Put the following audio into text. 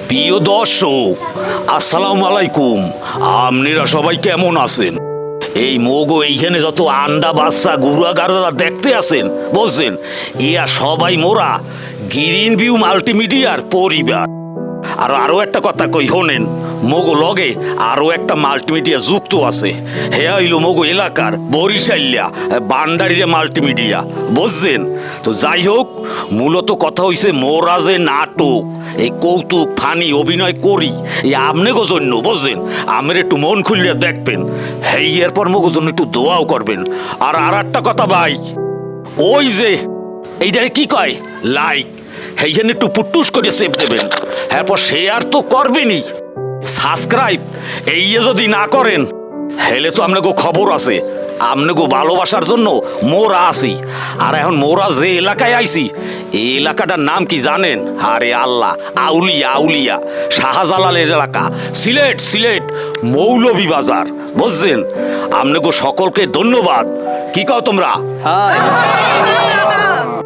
প্রিয় দর্শক, আসসালামু আলাইকুম। আপনারা সবাই কেমন আছেন? এই মোগো এইখানে যত আন্ডা বাচ্চা গুড়া গাড়া দেখতে আছেন বুঝছেন, ইয়া সবাই মোরা গ্রিন ভিউ মাল্টিমিডিয়ার পরিবার। আর আরো একটা কথা কই শোনেন, মোগো লগে আরো একটা মাল্টিমিডিয়া যুক্ত আছে। হে হইল মোগো এলাকার বরিশাইয়া বান্ডারিয়া মাল্টিমিডিয়া বুঝছেন। তো যাই হোক, মূলত কথা হইছে মোরা যে নাটক এই কৌতুক ফানি অভিনয় করি এই আমনেগো জন্য বুঝছেন, আমের একটু মন খুলিয়া দেখবেন, হেই এরপর মোগো জন্য একটু দোয়াও করবেন। আর একটা কথা ভাই, ওই যে এইটারে কি কয় লাইক, সেইখানে একটু পুটুস করে সেভ দেবেন। এরপর শেয়ার তো করবেনই, সাবস্ক্রাইব এই যদি না করেন হেলে তো আপনাকে খবর আছে, আপনাকে ভালোবাসার জন্য মোরা আছি। আর এখন মোরা যে এলাকায় আইছি এই এলাকাটার নাম কি জানেন? আরে আল্লাহ, আউলিয়া আউলিয়া শাহজালালের এলাকা, সিলেট সিলেট মৌলভীবাজার বুঝছেন। আপনাকে সকলকে ধন্যবাদ। কি কও তোমরা?